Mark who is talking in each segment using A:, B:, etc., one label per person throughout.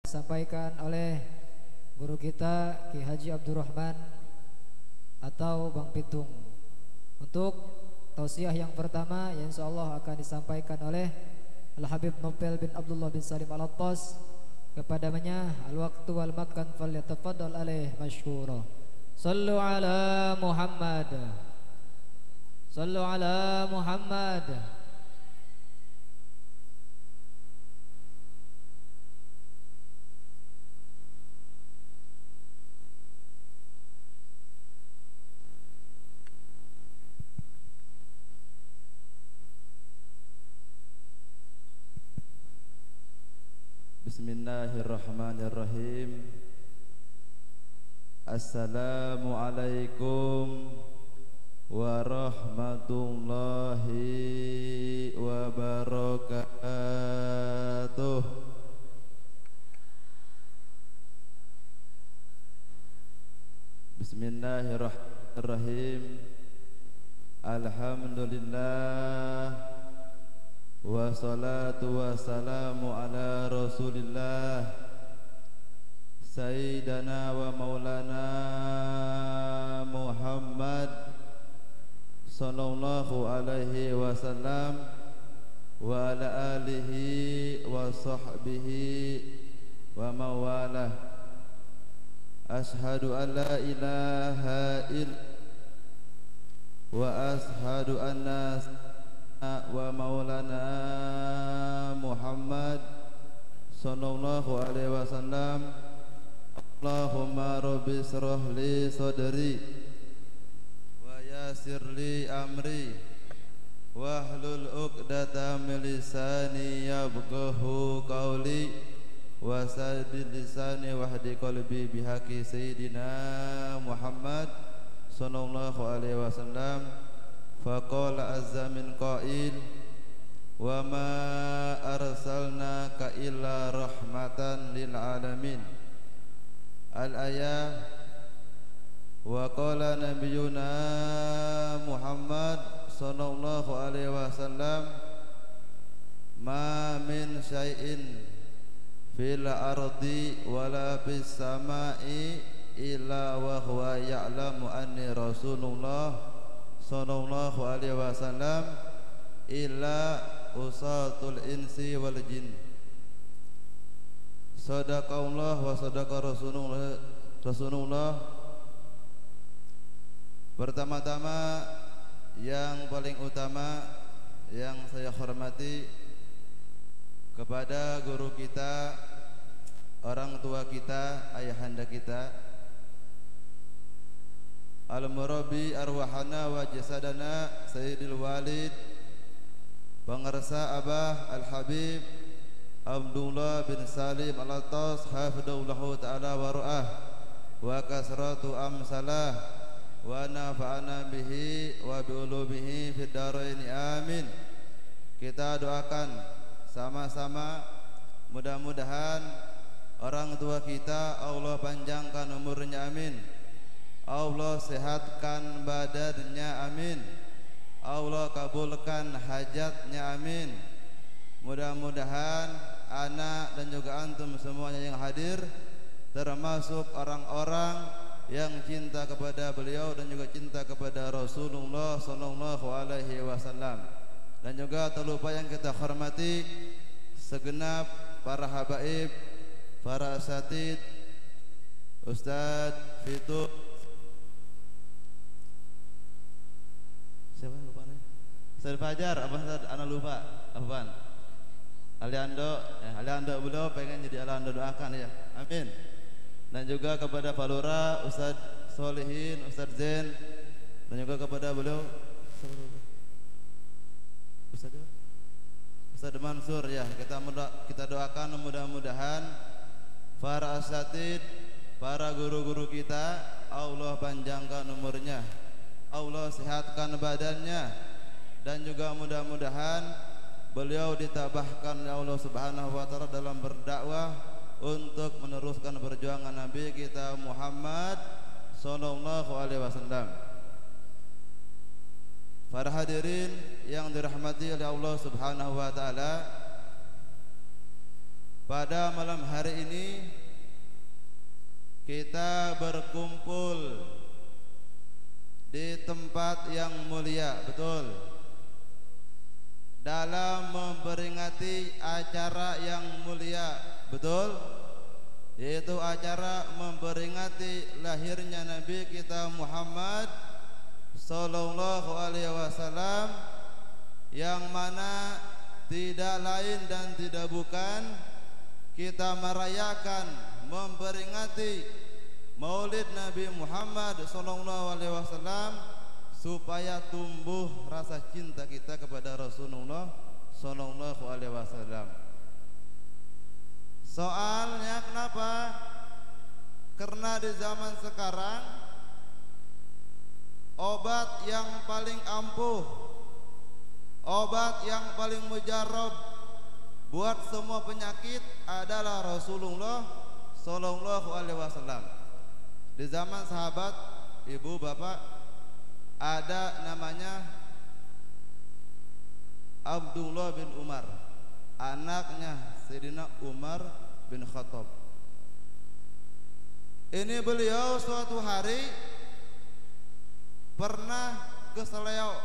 A: disampaikan oleh guru kita Ki Haji Abdurrahman atau Bang Pitung. Untuk tausiah yang pertama yang insyaallah akan disampaikan oleh Al-Habib Nopel bin Abdullah bin Salim Al-Attas. Kepadanya al-waqtu wal makan falyatafaddal alaih masykura. Sallu ala Muhammad. Sallu ala Muhammad.
B: Bismillahirrahmanirrahim. Assalamualaikum warahmatullahi wabarakatuh. Bismillahirrahmanirrahim. Alhamdulillah wassalatu wassalamu ala Rasulillah Sayyidana wa maulana Muhammad sallallahu alaihi wasallam wa ala alihi wa sahbihi wa mawalah. Ashhadu an la ilaha illallah wa ashhadu anna wa maulana Muhammad sallallahu alaihi wasallam. Allahumma rabbi shrah li sadri wa yassir li amri wahlul 'uqdatam min lisani yafqahu qawli wa saddid lisani wahdi qalbi bihaqi sayyidina Muhammad sallallahu alaihi wasallam. Faqala azza min qail wa ma arsalnaka illa rahmatan lil alamin. Al-ayah. Wa qala nabiyuna Muhammad sallallahu alaihi wasallam ma min syai'in fil ardi wala fis samai illa wa huwa ya'lamu anni rasulullah sallallahu alaihi wasallam illa usatul insi wal jin. Sadaqallah wa sadaqa Rasulullah. Pertama-tama yang paling utama yang saya hormati kepada guru kita, orang tua kita, ayahanda kita, Al-Murabbi arwahana wa jasadana Sayyidil Walid Pengersa Abah Al-Habib Abdullah bin Salim Al-Attas hafidhahullahu ta'ala wa ru'ah wa kasratu amsalah wa nafa'ana bihi wa bi'ulubihi fid daraini amin. Kita doakan sama-sama, mudah-mudahan orang tua kita Allah panjangkan umurnya, amin. Allah sehatkan badannya, amin. Allah kabulkan hajatnya, amin. Mudah-mudahan anak dan juga antum semuanya yang hadir termasuk orang-orang yang cinta kepada beliau dan juga cinta kepada Rasulullah sallallahu alaihi wasallam. Dan juga tak lupa yang kita hormati segenap para habaib, para asatid, Ustadz Fitu, siapa lupa nih? Ustaz Fajar, apa Ustaz? Ana lupa. Apaan? Aliando, Aliando beliau pengen jadi Aliando, doakan ya. Amin. Dan juga kepada Pak Lurah, Ustaz Solihin, Ustaz Zain, dan juga kepada beliau Ustaz Mansur ya. Kita doakan mudah-mudahan para asatid, para guru-guru kita Allah panjangkan umurnya, Allah sehatkan badannya, dan juga mudah-mudahan beliau ditabahkan oleh Allah Subhanahu wa taala dalam berdakwah untuk meneruskan perjuangan Nabi kita Muhammad sallallahu alaihi wasallam. Para hadirin yang dirahmati oleh Allah Subhanahu wa taala, pada malam hari ini kita berkumpul di tempat yang mulia, betul, dalam memperingati acara yang mulia, betul, yaitu acara memperingati lahirnya Nabi kita Muhammad sallallahu alaihi wasallam, yang mana tidak lain dan tidak bukan kita merayakan memperingati Maulid Nabi Muhammad sallallahu alaihi wasallam supaya tumbuh rasa cinta kita kepada Rasulullah sallallahu alaihi wasallam. Soalnya kenapa? Karena di zaman sekarang obat yang paling ampuh, obat yang paling mujarab buat semua penyakit adalah Rasulullah sallallahu alaihi wasallam. Di zaman sahabat, ibu bapak, ada namanya Abdullah bin Umar, anaknya Sayyidina Umar bin Khattab. Ini beliau suatu hari pernah keseleo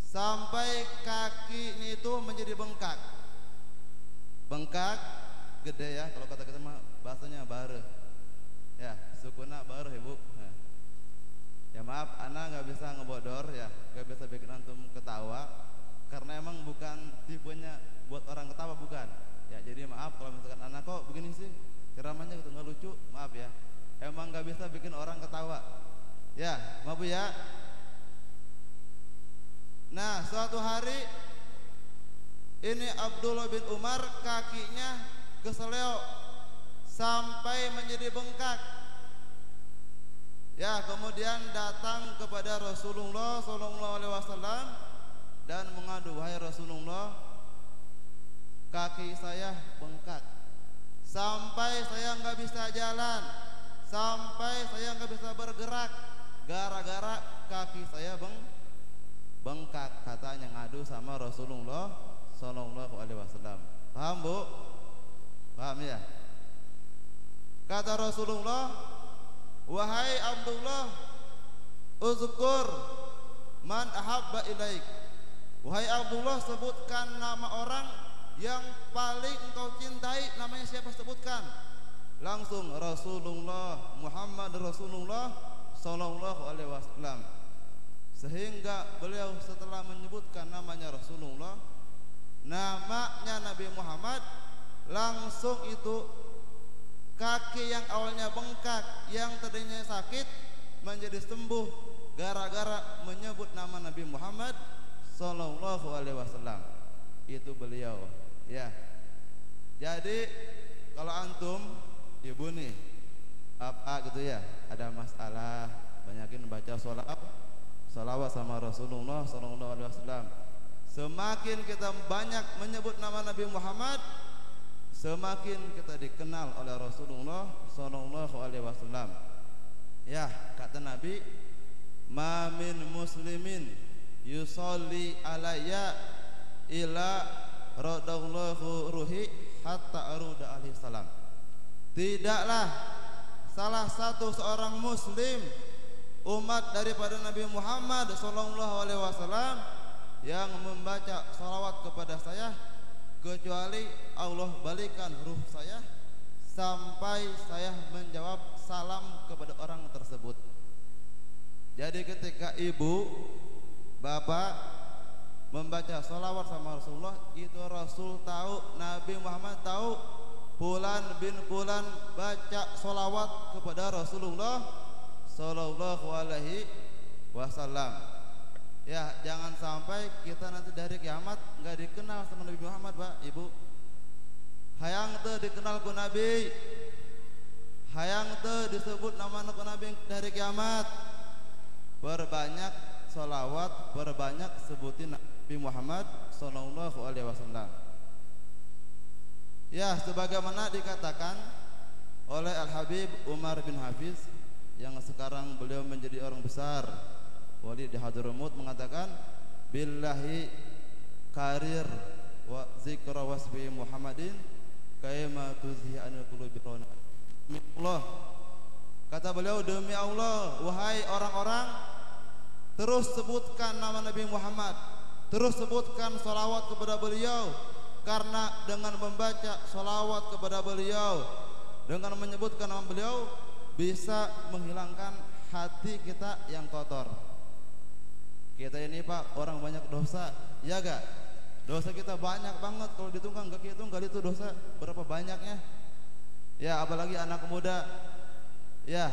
B: sampai kakinya itu menjadi bengkak. Bengkak gede ya, kalau kata kita mah bahasanya bare. Ya, sukuna bare ibu. Nah. Ya maaf, ana nggak bisa ngebodor ya, nggak bisa bikin antum ketawa, karena emang bukan tipenya buat orang ketawa, bukan. Ya jadi maaf kalau misalkan ana kok begini sih, ceramahnya gitu nggak lucu, maaf ya. Emang nggak bisa bikin orang ketawa. Ya, maaf ya. Nah, suatu hari ini Abdullah bin Umar kakinya keseleo sampai menjadi bengkak. Ya, kemudian datang kepada Rasulullah sallallahu alaihi wasallam dan mengadu, "Wahai Rasulullah, kaki saya bengkak sampai saya nggak bisa jalan, sampai saya nggak bisa bergerak gara-gara kaki saya bengkak," katanya ngadu sama Rasulullah sallallahu alaihi wasallam. Paham bu? Paham ya? Kata Rasulullah, "Wahai Abdullah, uzkur man ahabba ilaik." Wahai Abdullah, sebutkan nama orang yang paling engkau cintai. Namanya siapa? Sebutkan. Langsung Rasulullah Muhammad Rasulullah sallallahu alaihi wasallam. Sehingga beliau setelah menyebutkan namanya Rasulullah, namanya Nabi Muhammad, langsung itu kaki yang awalnya bengkak, yang tadinya sakit, menjadi sembuh gara-gara menyebut nama Nabi Muhammad sallallahu alaihi wasallam. Itu beliau ya. Jadi kalau antum ibu nih apa gitu ya, ada masalah, banyakin baca sholawat sama Rasulullah sallallahu alaihi wasallam. Semakin kita banyak menyebut nama Nabi Muhammad, semakin kita dikenal oleh Rasulullah sallallahu alaihi wasallam. Ya, kata Nabi, "Ma min muslimin yusolli alayya ila radallahu ruhi hatta aruda alaihi salam." Tidaklah salah satu seorang muslim umat daripada Nabi Muhammad sallallahu alaihi wasallam yang membaca salawat kepada saya, kecuali Allah balikan ruh saya sampai saya menjawab salam kepada orang tersebut. Jadi ketika ibu, bapak membaca salawat sama Rasulullah, itu Rasul tahu, Nabi Muhammad tahu, Fulan bin Fulan baca salawat kepada Rasulullah sallallahu alaihi wasallam. Ya, jangan sampai kita nanti dari kiamat nggak dikenal sama Nabi Muhammad, Pak, Ibu. Hayang teu dikenal ku Nabi, hayang teu disebut nama ku Nabi dari kiamat. Perbanyak sholawat, perbanyak sebutin Nabi Muhammad sallallahu alaihi wasallam. Ya, sebagaimana dikatakan oleh Al-Habib Umar bin Hafiz, yang sekarang beliau menjadi orang besar wali di Hadramut, mengatakan, "Billahi karir wa zikra wasfi Muhammadin kaima tuzhi anil qulubi rona. Demi Allah, kata beliau, demi Allah wahai orang-orang, terus sebutkan nama Nabi Muhammad, terus sebutkan salawat kepada beliau, karena dengan membaca salawat kepada beliau, dengan menyebutkan nama beliau, bisa menghilangkan hati kita yang kotor. Kita ini Pak orang banyak dosa, ya gak? Dosa kita banyak banget, kalau dihitung gak hitung kali itu dosa berapa banyaknya. Ya apalagi anak muda, ya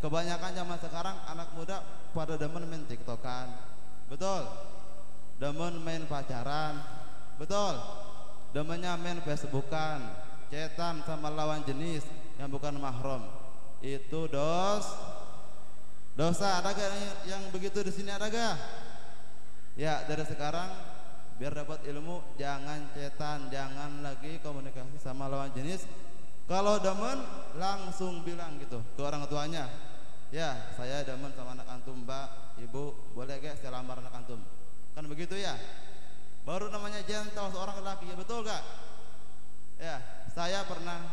B: kebanyakan zaman sekarang anak muda pada demen main tiktokan, betul? Demen main pacaran, betul? Demennya main facebookan, chatan sama lawan jenis yang bukan mahram. Itu dosa. Ada gak yang begitu di sini, ada gak? Ya dari sekarang biar dapat ilmu, jangan chatan, jangan lagi komunikasi sama lawan jenis. Kalau demen langsung bilang gitu ke orang tuanya, ya saya demen sama anak antum Mbak, Ibu, boleh gak saya lamar anak antum? Kan begitu ya, baru namanya gentle seorang lelaki, ya betul gak? Ya saya pernah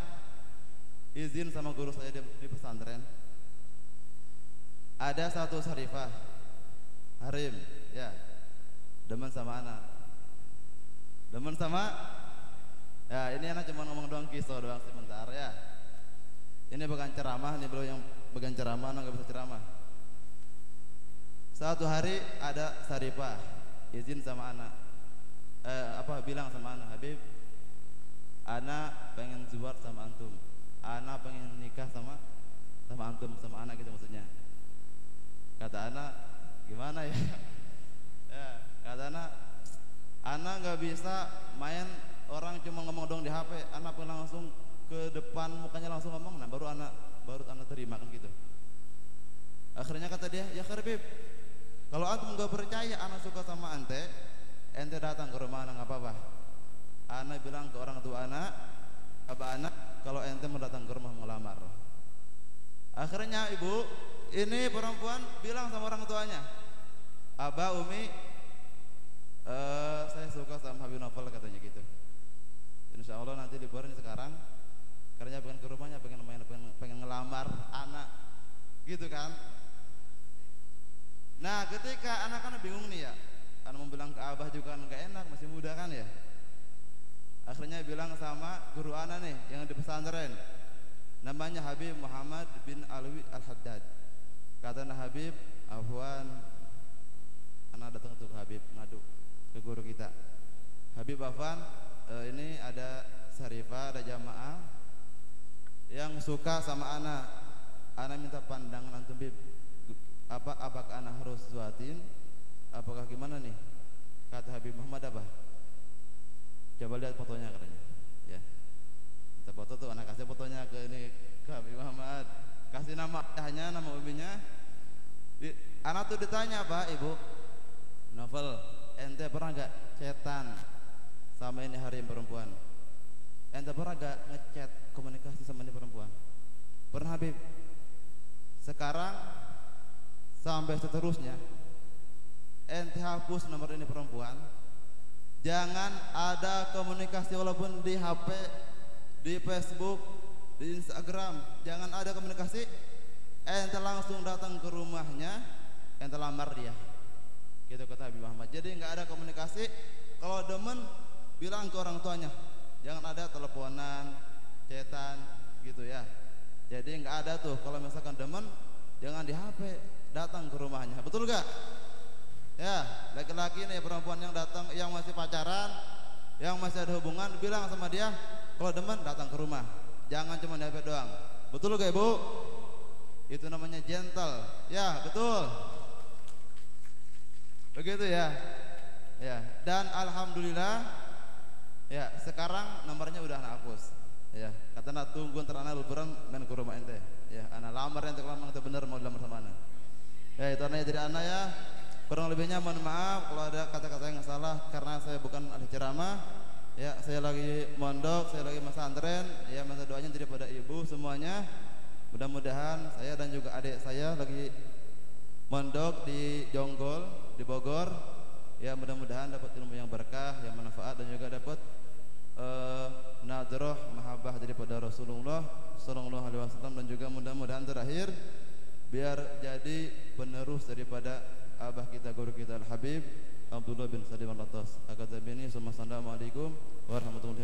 B: izin sama guru saya di pesantren. Ada satu syarifah harim, ya demen sama anak, demen sama, ya ini anak cuma ngomong doang, kisah doang sebentar ya. Ini bukan ceramah, ini beliau yang bukan ceramah, anak gak bisa ceramah. Suatu hari ada syarifah izin sama anak, bilang sama anak, Habib, anak pengen zuwar sama antum, anak pengen nikah sama antum, sama anak gitu maksudnya. Kata anak, gimana ya? Ya kata anak nggak bisa main orang cuma ngomong dong di HP, anak pun langsung ke depan mukanya langsung ngomong, nah baru anak terima kan gitu. Akhirnya kata dia, ya Habib, kalau antum nggak percaya anak suka sama ente datang ke rumah anak, nggak apa-apa. Anak bilang ke orang tua anak, abah anak, kalau ente mau datang ke rumah melamar. Akhirnya ibu ini perempuan bilang sama orang tuanya, Abah, Umi, saya suka sama Habib Novel, katanya gitu. Insya Allah nanti liburan sekarang, karena pengen ke rumahnya, pengen ngelamar anak, gitu kan. Nah ketika anak kan bingung nih ya, anak mau bilang ke Abah juga kan gak enak, masih muda kan ya. Akhirnya bilang sama guru anak nih yang di pesantren, namanya Habib Muhammad bin Alwi Al-Haddad. Kata Habib, afwan, anak datang ke Habib ngadu ke guru kita, Habib afwan, ini ada syarifah, ada jamaah yang suka sama anak minta pandangan antum Bib, apakah anak harus suatin, apakah gimana nih? Kata Habib Muhammad, apa? Coba lihat fotonya katanya, ya. Minta foto tuh, anak kasih fotonya ke Habib Muhammad, kasih nama ayahnya, nama uminya. Anak tuh ditanya, Pak, Ibu Novel, ente pernah gak chatan sama ini harim perempuan? Ente pernah gak ngechat komunikasi sama ini perempuan? Pernah Habib. Sekarang sampai seterusnya ente hapus nomor ini perempuan, jangan ada komunikasi walaupun di HP, di Facebook, di Instagram, jangan ada komunikasi. Ente langsung datang ke rumahnya, ente lamar dia, gitu kata Habib Muhammad. Jadi nggak ada komunikasi. Kalau demen bilang ke orang tuanya, jangan ada teleponan, chatan, gitu ya. Jadi nggak ada tuh. Kalau misalkan demen, jangan di HP, datang ke rumahnya. Betul gak? Ya, laki-laki nih, perempuan yang datang, yang masih pacaran, yang masih ada hubungan, bilang sama dia, kalau demen datang ke rumah, jangan cuma di HP doang. Betul gak Ibu? Itu namanya gentle. Ya, betul. Begitu ya. Ya, dan alhamdulillah ya, sekarang nomornya udah anak hapus. Ya, kata nak tunggu ntar anak liburan main ke rumah ente. Ya, anak lamar ente, kalau memang itu bener mau dilamar sama anak. Ya, itu anaknya jadi anak ya. Kurang lebihnya mohon maaf kalau ada kata-kata yang salah, karena saya bukan ahli ceramah. Ya, saya lagi mondok, saya lagi pesantren. Ya, minta doanya daripada ibu semuanya. Mudah-mudahan saya dan juga adik saya lagi mondok di Jonggol, di Bogor. Ya, mudah-mudahan dapat ilmu yang berkah, yang manfaat, dan juga dapat nadrah mahabbah daripada Rasulullah sallallahu alaihi wasallam, dan juga mudah-mudahan terakhir biar jadi penerus daripada abah kita, guru kita Al Habib Abdullah bin Salim Al-Atas. Assalamualaikum warahmatullahi